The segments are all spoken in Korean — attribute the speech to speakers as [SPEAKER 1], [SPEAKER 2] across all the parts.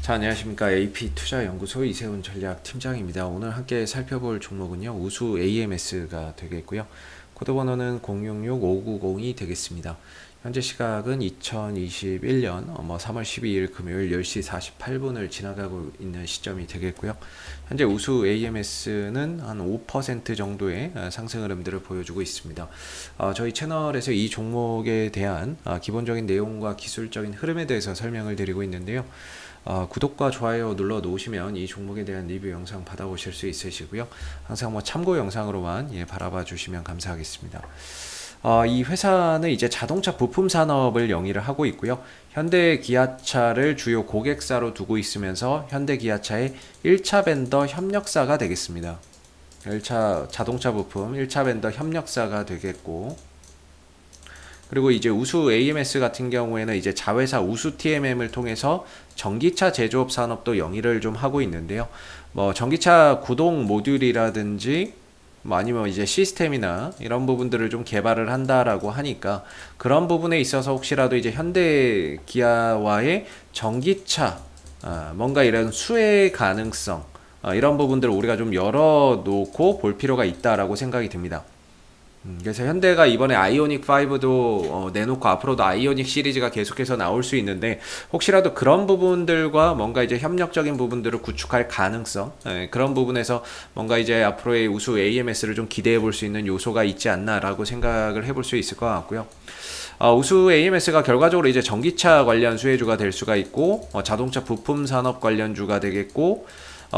[SPEAKER 1] 자, 안녕하십니까. AP투자연구소 이세훈 전략팀장입니다. 오늘 함께 살펴볼 종목은요, 우수 AMS가 되겠고요. 코드번호는 066590이 되겠습니다. 현재 시각은 2021년 3월 12일 금요일 10시 48분을 지나가고 있는 시점이 되겠고요. 현재 우수 AMS는 한 5% 정도의 상승 흐름들을 보여주고 있습니다. 저희 채널에서 이 종목에 대한 기본적인 내용과 기술적인 흐름에 대해서 설명을 드리고 있는데요. 구독과 좋아요 눌러 놓으시면 이 종목에 대한 리뷰 영상 받아보실 수 있으시고요. 항상 참고 영상으로만 바라봐 주시면 감사하겠습니다. 이 회사는 이제 자동차 부품 산업을 영위를 하고 있고요. 현대 기아차를 주요 고객사로 두고 있으면서 현대 기아차의 1차 벤더 협력사가 되겠습니다. 1차 자동차 부품 1차 벤더 협력사가 되겠고, 그리고 이제 우수 AMS 같은 경우에는 이제 자회사 우수 TMM을 통해서 전기차 제조업 산업도 영위를 좀 하고 있는데요. 전기차 구동 모듈이라든지 아니면 이제 시스템이나 이런 부분들을 좀 개발을 한다라고 하니까, 그런 부분에 있어서 혹시라도 이제 현대 기아와의 전기차 뭔가 이런 수혜 가능성, 이런 부분들을 우리가 좀 열어놓고 볼 필요가 있다라고 생각이 듭니다. 그래서 현대가 이번에 아이오닉 5도 내놓고 앞으로도 아이오닉 시리즈가 계속해서 나올 수 있는데, 혹시라도 그런 부분들과 뭔가 이제 협력적인 부분들을 구축할 가능성, 그런 부분에서 뭔가 이제 앞으로의 우수 AMS를 좀 기대해 볼 수 있는 요소가 있지 않나라고 생각을 해볼 수 있을 것 같고요. 우수 AMS가 결과적으로 이제 전기차 관련 수혜주가 될 수가 있고, 자동차 부품 산업 관련주가 되겠고,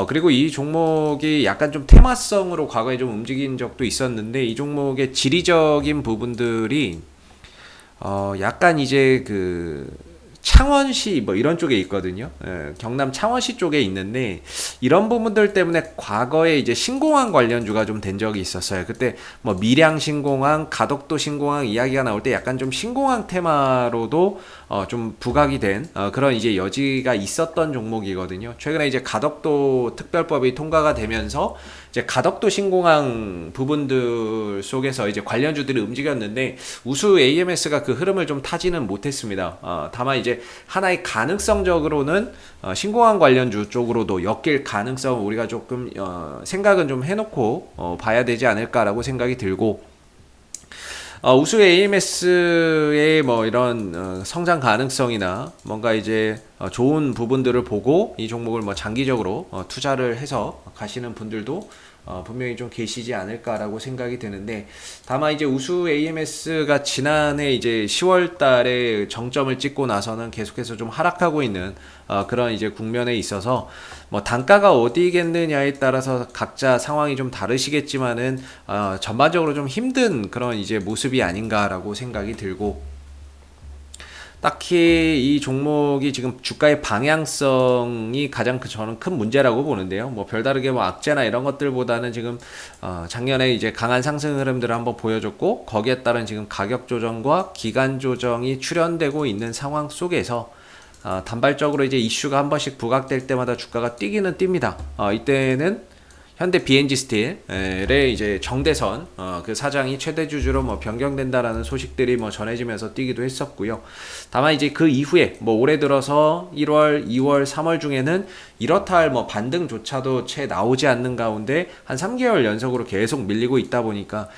[SPEAKER 1] 그리고 이 종목이 약간 좀 테마성으로 과거에 좀 움직인 적도 있었는데, 이 종목의 지리적인 부분들이 약간 이제 그 창원시 이런 쪽에 있거든요. 경남 창원시 쪽에 있는데, 이런 부분들 때문에 과거에 이제 신공항 관련주가 좀 된 적이 있었어요. 그때 밀양 신공항, 가덕도 신공항 이야기가 나올 때 약간 좀 신공항 테마로도 좀 부각이 된 그런 이제 여지가 있었던 종목이거든요. 최근에 이제 가덕도 특별법이 통과가 되면서 이제 가덕도 신공항 부분들 속에서 이제 관련주들이 움직였는데, 우수 AMS가 그 흐름을 좀 타지는 못했습니다. 다만 이제 하나의 가능성적으로는 신공항 관련주 쪽으로도 엮일 가능성을 우리가 조금 생각은 좀 해놓고 봐야 되지 않을까라고 생각이 들고, 우수 AMS의 이런 성장 가능성이나 뭔가 이제 좋은 부분들을 보고 이 종목을 장기적으로 투자를 해서 가시는 분들도 분명히 좀 계시지 않을까라고 생각이 드는데, 다만 이제 우수 AMS가 지난해 이제 10월 달에 정점을 찍고 나서는 계속해서 좀 하락하고 있는 그런 이제 국면에 있어서, 단가가 어디겠느냐에 따라서 각자 상황이 좀 다르시겠지만은 전반적으로 좀 힘든 그런 이제 모습이 아닌가라고 생각이 들고, 딱히 이 종목이 지금 주가의 방향성이 가장 저는 큰 문제라고 보는데요. 별다르게 악재나 이런 것들보다는 지금 작년에 이제 강한 상승 흐름들을 한번 보여줬고, 거기에 따른 지금 가격 조정과 기간 조정이 출현되고 있는 상황 속에서 단발적으로 이제 이슈가 한 번씩 부각될 때마다 주가가 뛰기는 뜁니다. 이때는 현대 BNG 스틸의 이제 정대선 그 사장이 최대 주주로 변경된다라는 소식들이 전해지면서 뛰기도 했었고요. 다만 이제 그 이후에 올해 들어서 1월, 2월, 3월 중에는 이렇다 할 반등조차도 채 나오지 않는 가운데 한 3개월 연속으로 계속 밀리고 있다 보니까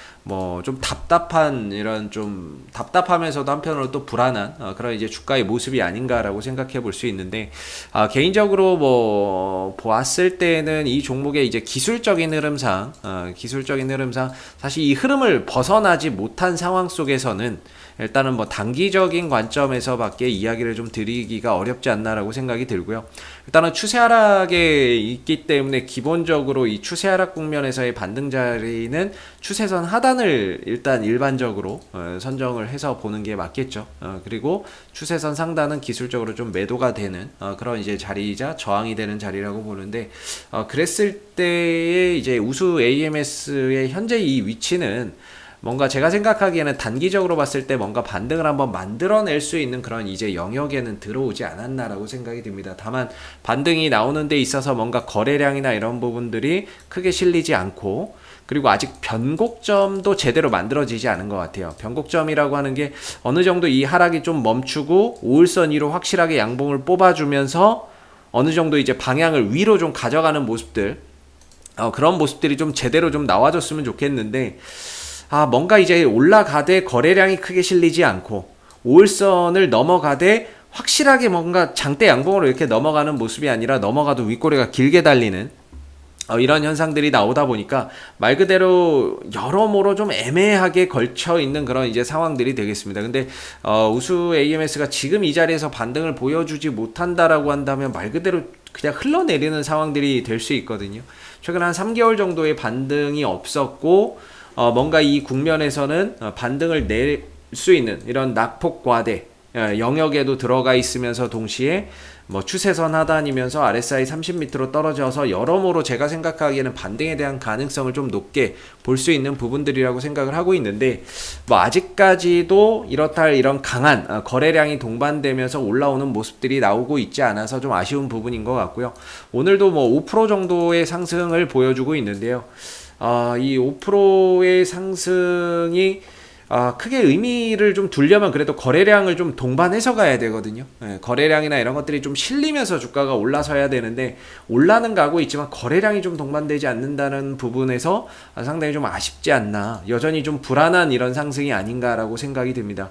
[SPEAKER 1] 좀 답답한, 이런 좀 답답하면서도 한편으로 또 불안한 그런 이제 주가의 모습이 아닌가라고 생각해 볼 수 있는데, 개인적으로 보았을 때는 이 종목의 이제 기술적인 흐름상 사실 이 흐름을 벗어나지 못한 상황 속에서는 일단은 단기적인 관점에서밖에 이야기를 좀 드리기가 어렵지 않나라고 생각이 들고요. 일단은 추세 하락에 있기 때문에 기본적으로 이 추세 하락 국면에서의 반등 자리는 추세선 하단을 일단 일반적으로 선정을 해서 보는 게 맞겠죠. 그리고 추세선 상단은 기술적으로 좀 매도가 되는 그런 이제 자리이자 저항이 되는 자리라고 보는데, 그랬을 때의 이제 우수 AMS의 현재 이 위치는 뭔가 제가 생각하기에는 단기적으로 봤을 때 뭔가 반등을 한번 만들어낼 수 있는 그런 이제 영역에는 들어오지 않았나라고 생각이 듭니다. 다만 반등이 나오는 데 있어서 뭔가 거래량이나 이런 부분들이 크게 실리지 않고, 그리고 아직 변곡점도 제대로 만들어지지 않은 것 같아요. 변곡점이라고 하는 게 어느 정도 이 하락이 좀 멈추고 5일선 위로 확실하게 양봉을 뽑아주면서 어느 정도 이제 방향을 위로 좀 가져가는 모습들, 그런 모습들이 좀 제대로 좀 나와줬으면 좋겠는데, 뭔가 이제 올라가되 거래량이 크게 실리지 않고 5일선을 넘어가되 확실하게 뭔가 장대 양봉으로 이렇게 넘어가는 모습이 아니라 넘어가도 윗꼬리가 길게 달리는 이런 현상들이 나오다 보니까 말 그대로 여러모로 좀 애매하게 걸쳐 있는 그런 이제 상황들이 되겠습니다. 근데 우수 AMS가 지금 이 자리에서 반등을 보여주지 못한다라고 한다면 말 그대로 그냥 흘러내리는 상황들이 될 수 있거든요. 최근 한 3개월 정도의 반등이 없었고 뭔가 이 국면에서는 반등을 낼 수 있는 이런 낙폭과대 영역에도 들어가 있으면서 동시에 뭐 추세선 하단이면서 RSI 30m로 떨어져서 여러모로 제가 생각하기에는 반등에 대한 가능성을 좀 높게 볼 수 있는 부분들이라고 생각을 하고 있는데, 뭐 아직까지도 이렇다 할 이런 강한 거래량이 동반되면서 올라오는 모습들이 나오고 있지 않아서 좀 아쉬운 부분인 것 같고요. 오늘도 뭐 5% 정도의 상승을 보여주고 있는데요. 이 5%의 상승이 크게 의미를 좀 두려면 그래도 거래량을 좀 동반해서 가야 되거든요. 거래량이나 이런 것들이 좀 실리면서 주가가 올라서야 되는데 올라는 가고 있지만 거래량이 좀 동반되지 않는다는 부분에서 상당히 좀 아쉽지 않나, 여전히 좀 불안한 이런 상승이 아닌가라고 생각이 듭니다.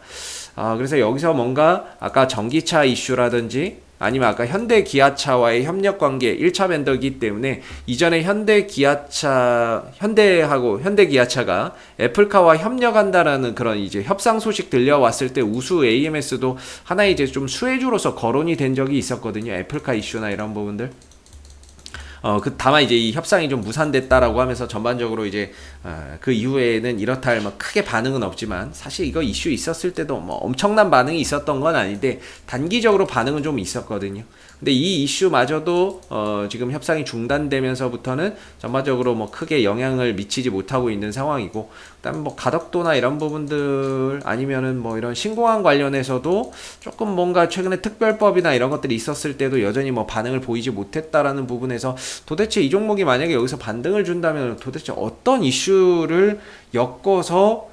[SPEAKER 1] 그래서 여기서 뭔가 아까 전기차 이슈라든지 아니면 아까 현대 기아차와의 협력 관계 1차 벤더이기 때문에 이전에 현대 기아차가 애플카와 협력한다라는 그런 이제 협상 소식 들려왔을 때 우수 AMS도 하나의 이제 좀 수혜주로서 거론이 된 적이 있었거든요. 애플카 이슈나 이런 부분들. 다만 이제 이 협상이 좀 무산됐다라고 하면서 전반적으로 이제 그 이후에는 이렇다 할 뭐 크게 반응은 없지만, 사실 이거 이슈 있었을 때도 뭐 엄청난 반응이 있었던 건 아닌데 단기적으로 반응은 좀 있었거든요. 근데 이 이슈마저도 지금 협상이 중단되면서부터는 전반적으로 뭐 크게 영향을 미치지 못하고 있는 상황이고, 그다음에 뭐 가덕도나 이런 부분들 아니면은 뭐 이런 신공항 관련해서도 조금 뭔가 최근에 특별법이나 이런 것들이 있었을 때도 여전히 뭐 반응을 보이지 못했다라는 부분에서 도대체 이 종목이 만약에 여기서 반등을 준다면 도대체 어떤 이슈를 엮어서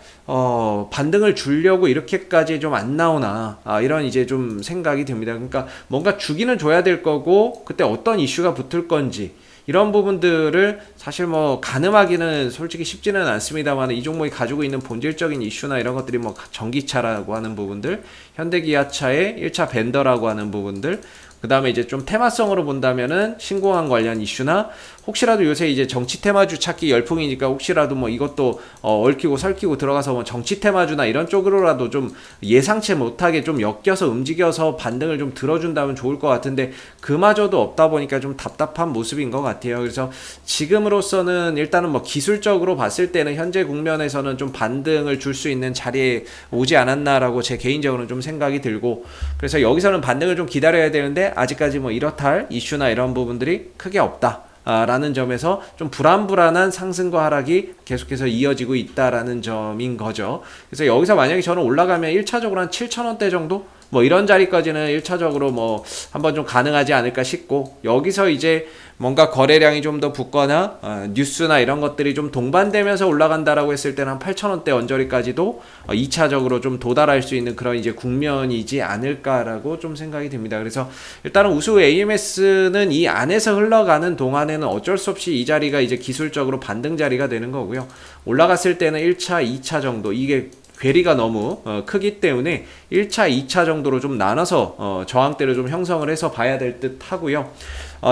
[SPEAKER 1] 반등을 주려고 이렇게까지 좀 안 나오나, 이런 이제 좀 생각이 듭니다. 그러니까 뭔가 주기는 줘야 될 거고 그때 어떤 이슈가 붙을 건지 이런 부분들을 사실 뭐 가늠하기는 솔직히 쉽지는 않습니다만, 이 종목이 가지고 있는 본질적인 이슈나 이런 것들이 뭐 전기차라고 하는 부분들, 현대기아차의 1차 벤더라고 하는 부분들, 그 다음에 이제 좀 테마성으로 본다면은 신공항 관련 이슈나, 혹시라도 요새 이제 정치 테마주 찾기 열풍이니까 혹시라도 뭐 이것도 얽히고 설키고 들어가서 뭐 정치 테마주나 이런 쪽으로라도 좀 예상치 못하게 좀 엮여서 움직여서 반등을 좀 들어준다면 좋을 것 같은데 그마저도 없다 보니까 좀 답답한 모습인 것 같아요. 그래서 지금으로서는 일단은 뭐 기술적으로 봤을 때는 현재 국면에서는 좀 반등을 줄 수 있는 자리에 오지 않았나라고 제 개인적으로는 좀 생각이 들고, 그래서 여기서는 반등을 좀 기다려야 되는데 아직까지 뭐 이렇다 할 이슈나 이런 부분들이 크게 없다 라는 점에서 좀 불안불안한 상승과 하락이 계속해서 이어지고 있다라는 점인 거죠. 그래서 여기서 만약에 저는 올라가면 1차적으로 한 7,000원대 정도? 뭐 이런 자리까지는 1차적으로 뭐 한번 좀 가능하지 않을까 싶고, 여기서 이제 뭔가 거래량이 좀 더 붙거나 뉴스나 이런 것들이 좀 동반되면서 올라간다라고 했을 때는 한 8,000원대 언저리까지도 2차적으로 좀 도달할 수 있는 그런 이제 국면이지 않을까라고 좀 생각이 듭니다. 그래서 일단은 우수 AMS는 이 안에서 흘러가는 동안에는 어쩔 수 없이 이 자리가 이제 기술적으로 반등 자리가 되는 거고요. 올라갔을 때는 1차, 2차 정도, 이게 괴리가 너무 크기 때문에 1차, 2차 정도로 좀 나눠서 저항대를 좀 형성을 해서 봐야 될 듯 하고요.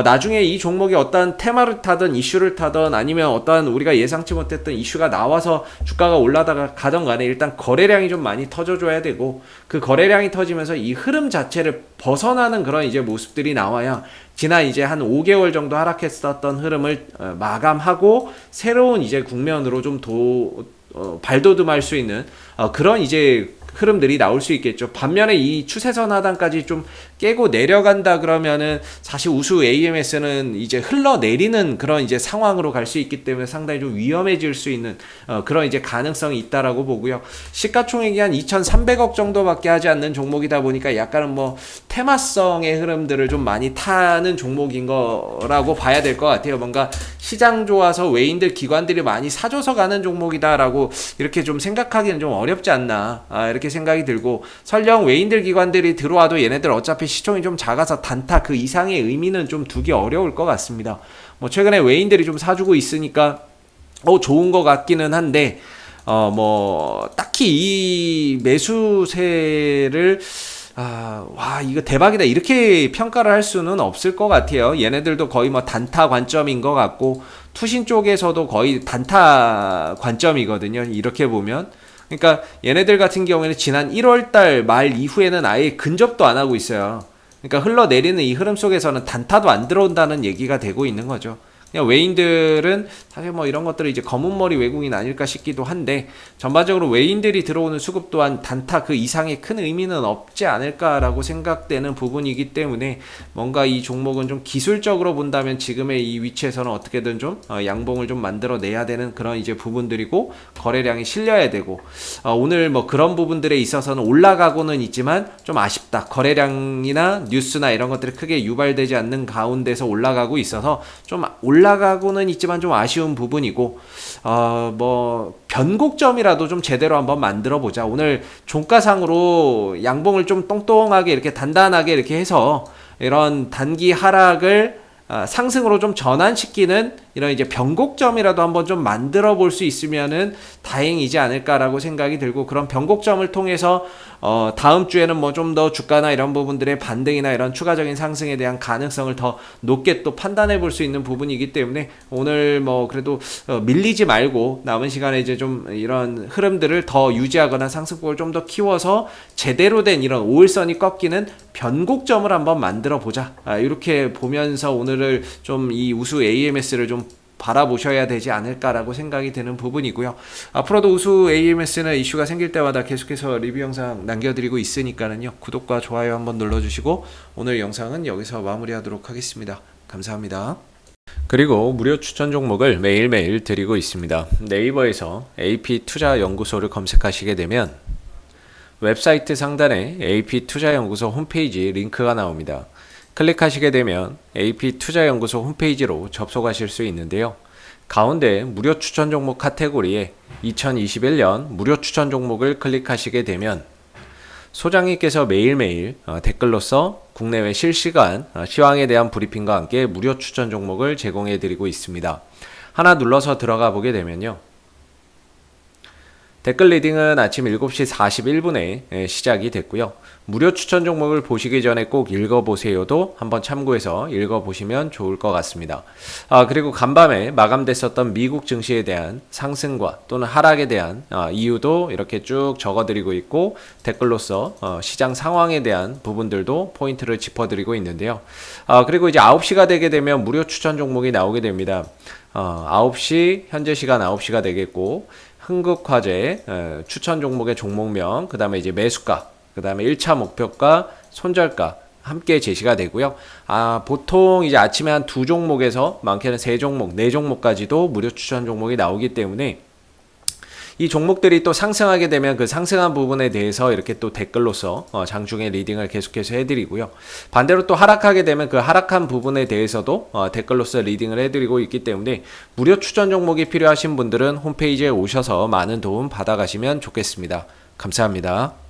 [SPEAKER 1] 나중에 이 종목이 어떠한 테마를 타든 이슈를 타든 아니면 어떠한 우리가 예상치 못했던 이슈가 나와서 주가가 올라다가 가던 간에 일단 거래량이 좀 많이 터져줘야 되고, 그 거래량이 터지면서 이 흐름 자체를 벗어나는 그런 이제 모습들이 나와야 지난 이제 한 5개월 정도 하락했었던 흐름을 마감하고 새로운 이제 국면으로 좀 발돋움할 수 있는 그런 이제 흐름들이 나올 수 있겠죠. 반면에 이 추세선 하단까지 좀 깨고 내려간다 그러면은 사실 우수 AMS는 이제 흘러내리는 그런 이제 상황으로 갈 수 있기 때문에 상당히 좀 위험해질 수 있는 그런 이제 가능성이 있다라고 보고요. 시가총액이 한 2,300억 정도밖에 하지 않는 종목이다 보니까 약간은 뭐 테마성의 흐름들을 좀 많이 타는 종목인 거라고 봐야 될 것 같아요. 뭔가 시장 좋아서 외인들 기관들이 많이 사줘서 가는 종목이다라고 이렇게 좀 생각하기는 좀 어렵지 않나, 이렇게 이렇게 생각이 들고, 설령 외인들 기관들이 들어와도 얘네들 어차피 시총이 좀 작아서 단타 그 이상의 의미는 좀 두기 어려울 것 같습니다. 뭐 최근에 외인들이 좀 사주고 있으니까 좋은 것 같기는 한데, 뭐 딱히 이 매수세를 이거 대박이다 이렇게 평가를 할 수는 없을 것 같아요. 얘네들도 거의 뭐 단타 관점인 것 같고, 투신 쪽에서도 거의 단타 관점이거든요. 이렇게 보면. 그러니까 얘네들 같은 경우에는 지난 1월달 말 이후에는 아예 근접도 안 하고 있어요. 그러니까 흘러내리는 이 흐름 속에서는 단타도 안 들어온다는 얘기가 되고 있는 거죠. 그냥 외인들은 사실 뭐 이런 것들은 이제 검은머리 외국인 아닐까 싶기도 한데, 전반적으로 외인들이 들어오는 수급 또한 단타 그 이상의 큰 의미는 없지 않을까라고 생각되는 부분이기 때문에, 뭔가 이 종목은 좀 기술적으로 본다면 지금의 이 위치에서는 어떻게든 좀 양봉을 좀 만들어 내야 되는 그런 이제 부분들이고, 거래량이 실려야 되고, 오늘 뭐 그런 부분들에 있어서는 올라가고는 있지만 좀 아쉽다. 거래량이나 뉴스나 이런 것들이 크게 유발되지 않는 가운데서 올라가고 있어서 좀 올라가고는 있지만 좀 아쉬운 부분이고, 뭐 변곡점이라도 좀 제대로 한번 만들어 보자. 오늘 종가상으로 양봉을 좀 똥똥하게 이렇게 단단하게 이렇게 해서 이런 단기 하락을 상승으로 좀 전환시키는 이런 이제 변곡점이라도 한번 좀 만들어 볼 수 있으면은 다행이지 않을까라고 생각이 들고, 그런 변곡점을 통해서 다음 주에는 뭐 좀 더 주가나 이런 부분들의 반등이나 이런 추가적인 상승에 대한 가능성을 더 높게 또 판단해 볼 수 있는 부분이기 때문에, 오늘 뭐 그래도 밀리지 말고 남은 시간에 이제 좀 이런 흐름들을 더 유지하거나 상승폭을 좀 더 키워서 제대로 된 이런 5일선이 꺾이는 변곡점을 한번 만들어 보자. 이렇게 보면서 오늘을 좀 이 우수 AMS를 좀 바라보셔야 되지 않을까라고 생각이 드는 부분이고요. 앞으로도 우수 AMS는 이슈가 생길 때마다 계속해서 리뷰 영상 남겨드리고 있으니까는요, 구독과 좋아요 한번 눌러주시고, 오늘 영상은 여기서 마무리하도록 하겠습니다. 감사합니다. 그리고 무료 추천 종목을 매일매일 드리고 있습니다. 네이버에서 AP투자연구소를 검색하시게 되면 웹사이트 상단에 AP투자연구소 홈페이지 링크가 나옵니다. 클릭하시게 되면 AP투자연구소 홈페이지로 접속하실 수 있는데요. 가운데 무료 추천 종목 카테고리에 2021년 무료 추천 종목을 클릭하시게 되면 소장님께서 매일매일 댓글로서 국내외 실시간 시황에 대한 브리핑과 함께 무료 추천 종목을 제공해 드리고 있습니다. 하나 눌러서 들어가 보게 되면요, 댓글 리딩은 아침 7시 41분에 시작이 됐고요. 무료 추천 종목을 보시기 전에 꼭 읽어보세요도 한번 참고해서 읽어보시면 좋을 것 같습니다. 그리고 간밤에 마감됐었던 미국 증시에 대한 상승과 또는 하락에 대한 이유도 이렇게 쭉 적어드리고 있고, 댓글로서 시장 상황에 대한 부분들도 포인트를 짚어드리고 있는데요. 그리고 이제 9시가 되게 되면 무료 추천 종목이 나오게 됩니다. 9시, 현재 시간 9시가 되겠고, 흥국화재 추천 종목의 종목명, 그 다음에 이제 매수가, 그 다음에 1차 목표가, 손절가 함께 제시가 되고요. 보통 이제 아침에 한 2종목에서 많게는 3종목, 4종목까지도 무료 추천 종목이 나오기 때문에, 이 종목들이 또 상승하게 되면 그 상승한 부분에 대해서 이렇게 또 댓글로서 장중에 리딩을 계속해서 해드리고요. 반대로 또 하락하게 되면 그 하락한 부분에 대해서도 댓글로서 리딩을 해드리고 있기 때문에, 무료 추천 종목이 필요하신 분들은 홈페이지에 오셔서 많은 도움 받아가시면 좋겠습니다. 감사합니다.